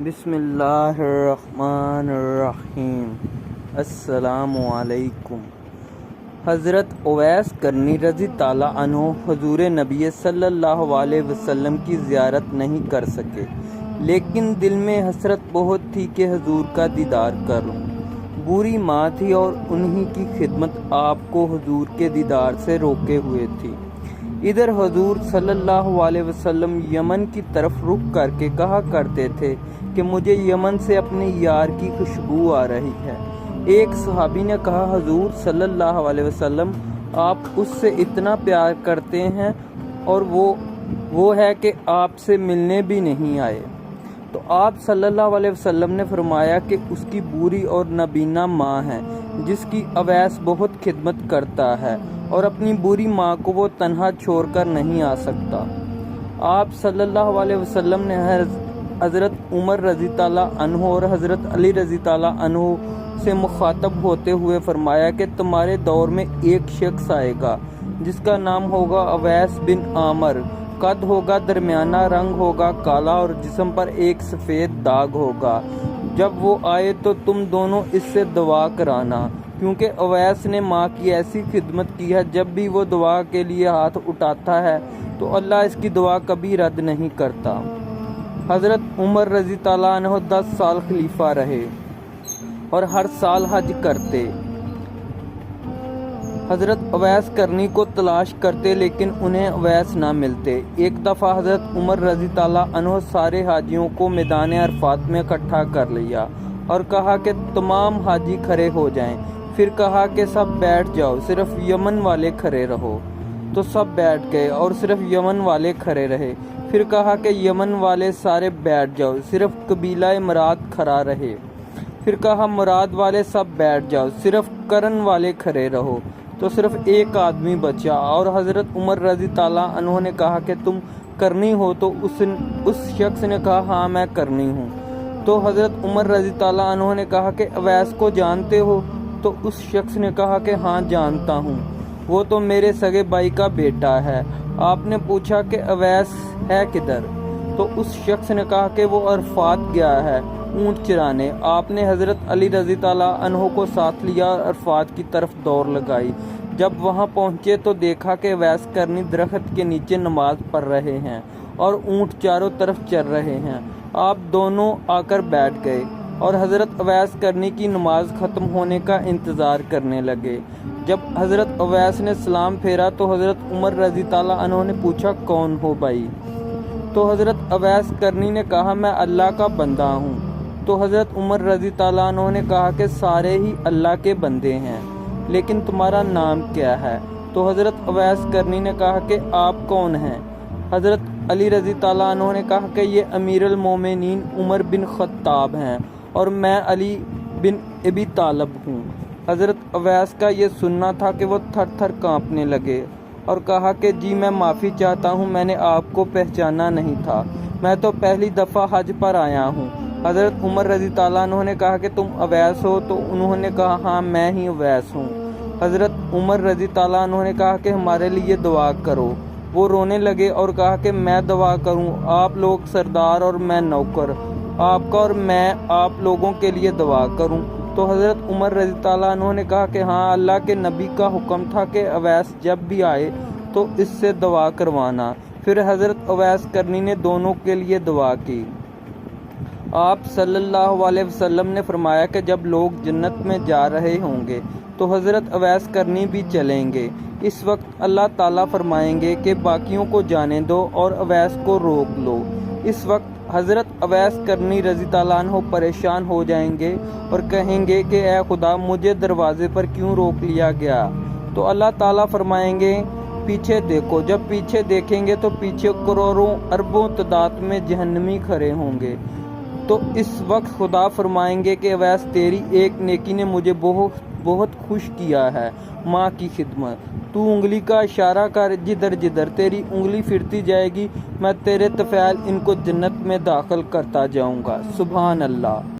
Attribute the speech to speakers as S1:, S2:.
S1: بسم اللہ الرحمن الرحیم۔ السلام علیکم۔ حضرت اویس کرنی رضی تعالیٰ عنہ حضور نبی صلی اللہ علیہ وسلم کی زیارت نہیں کر سکے، لیکن دل میں حسرت بہت تھی کہ حضور کا دیدار کروں۔ بوڑھی ماں تھی اور انہی کی خدمت آپ کو حضور کے دیدار سے روکے ہوئے تھی۔ ادھر حضور صلی اللہ علیہ وسلم یمن کی طرف رخ کر کے کہا کرتے تھے کہ مجھے یمن سے اپنے یار کی خوشبو آ رہی ہے۔ ایک صحابی نے کہا، حضور صلی اللہ علیہ وسلم آپ اس سے اتنا پیار کرتے ہیں اور وہ ہے کہ آپ سے ملنے بھی نہیں آئے۔ تو آپ صلی اللہ علیہ وسلم نے فرمایا کہ اس کی بوڑھی اور نابینا ماں ہے جس کی اویس بہت خدمت کرتا ہے اور اپنی بوڑھی ماں کو وہ تنہا چھوڑ کر نہیں آ سکتا۔ آپ صلی اللہ علیہ وسلم نے حضرت عمر رضی تعالیٰ عنہ اور حضرت علی رضی تعالیٰ عنہ سے مخاطب ہوتے ہوئے فرمایا کہ تمہارے دور میں ایک شخص آئے گا جس کا نام ہوگا اویس بن عامر، قد ہوگا درمیانہ، رنگ ہوگا کالا اور جسم پر ایک سفید داغ ہوگا۔ جب وہ آئے تو تم دونوں اس سے دعا کرانا، کیونکہ اویس نے ماں کی ایسی خدمت کی ہے، جب بھی وہ دعا کے لیے ہاتھ اٹھاتا ہے تو اللہ اس کی دعا کبھی رد نہیں کرتا۔ حضرت عمر رضی تعالیٰ عنہ 10 سال خلیفہ رہے اور ہر سال حج کرتے۔ حضرت اویس کرنی کو تلاش کرتے لیکن انہیں اویس نہ ملتے۔ ایک دفعہ حضرت عمر رضی تعالیٰ عنہ سارے حاجیوں کو میدان عرفات میں اکٹھا کر لیا اور کہا کہ تمام حاجی کھڑے ہو جائیں۔ پھر کہا کہ سب بیٹھ جاؤ، صرف یمن والے کھڑے رہو۔ تو سب بیٹھ گئے اور صرف یمن والے کھڑے رہے۔ پھر کہا کہ یمن والے سارے بیٹھ جاؤ، صرف قبیلہ مراد کھڑا رہے۔ پھر کہا مراد والے سب بیٹھ جاؤ، صرف کرن والے کھڑے رہو۔ تو صرف ایک آدمی بچا اور حضرت عمر رضی تعالیٰ عنہ نے کہا کہ تم کرنی ہو؟ تو اس شخص نے کہا ہاں میں کرنی ہوں۔ تو حضرت عمر رضی تعالیٰ عنہ نے کہا کہ اویس کو جانتے ہو؟ تو اس شخص نے کہا کہ ہاں جانتا ہوں، وہ تو میرے سگے بھائی کا بیٹا ہے۔ آپ نے پوچھا کہ اویس ہے کدھر؟ تو اس شخص نے کہا کہ وہ عرفات گیا ہے اونٹ چرانے۔ آپ نے حضرت علی رضی تعالیٰ عنہ کو ساتھ لیا اور عرفات کی طرف دوڑ لگائی۔ جب وہاں پہنچے تو دیکھا کہ اویس کرنی درخت کے نیچے نماز پڑھ رہے ہیں اور اونٹ چاروں طرف چر رہے ہیں۔ آپ دونوں آ کر بیٹھ گئے اور حضرت اویس کرنی کی نماز ختم ہونے کا انتظار کرنے لگے۔ جب حضرت اویس نے سلام پھیرا تو حضرت عمر رضی تعالیٰ عنہ نے پوچھا کون ہو بھائی؟ تو حضرت اویس کرنی نے کہا میں اللہ کا بندہ ہوں۔ تو حضرت عمر رضی تعالیٰ عنہ نے کہا کہ سارے ہی اللہ کے بندے ہیں، لیکن تمہارا نام کیا ہے؟ تو حضرت اویس کرنی نے کہا کہ آپ کون ہیں؟ حضرت علی رضی تعالیٰ عنہ نے کہا کہ یہ امیر المومنین عمر بن خطاب ہیں اور میں علی بن ابی طالب ہوں۔ حضرت اویس کا یہ سننا تھا کہ وہ تھر تھر کانپنے لگے اور کہا کہ جی میں معافی چاہتا ہوں، میں نے آپ کو پہچانا نہیں تھا، میں تو پہلی دفعہ حج پر آیا ہوں۔ حضرت عمر رضی تعالیٰ عنہ نے کہا کہ تم اویس ہو؟ تو انہوں نے کہا ہاں میں ہی اویس ہوں۔ حضرت عمر رضی تعالیٰ عنہ نے کہا کہ ہمارے لیے دعا کرو۔ وہ رونے لگے اور کہا کہ میں دعا کروں؟ آپ لوگ سردار اور میں نوکر آپ کا، اور میں آپ لوگوں کے لیے دعا کروں؟ تو حضرت عمر رضی تعالیٰ عنہ نے کہا کہ ہاں اللہ کے نبی کا حکم تھا کہ اویس جب بھی آئے تو اس سے دعا کروانا۔ پھر حضرت اویس کرنی نے دونوں کے لیے دعا کی۔ آپ صلی اللہ علیہ وسلم نے فرمایا کہ جب لوگ جنت میں جا رہے ہوں گے تو حضرت اویس کرنی بھی چلیں گے۔ اس وقت اللہ تعالیٰ فرمائیں گے کہ باقیوں کو جانے دو اور اویس کو روک لو۔ اس وقت حضرت اویس کرنی رضی تعالیٰ عنہ پریشان ہو جائیں گے اور کہیں گے کہ اے خدا مجھے دروازے پر کیوں روک لیا گیا؟ تو اللہ تعالیٰ فرمائیں گے پیچھے دیکھو۔ جب پیچھے دیکھیں گے تو پیچھے کروڑوں اربوں تعداد میں جہنمی کھڑے ہوں گے۔ تو اس وقت خدا فرمائیں گے کہ اویس تیری ایک نیکی نے مجھے بہت خوش کیا ہے، ماں کی خدمت۔ تو انگلی کا اشارہ کر، جدھر جدھر تیری انگلی پھرتی جائے گی میں تیرے طفیل ان کو جنت میں داخل کرتا جاؤں گا۔ سبحان اللہ۔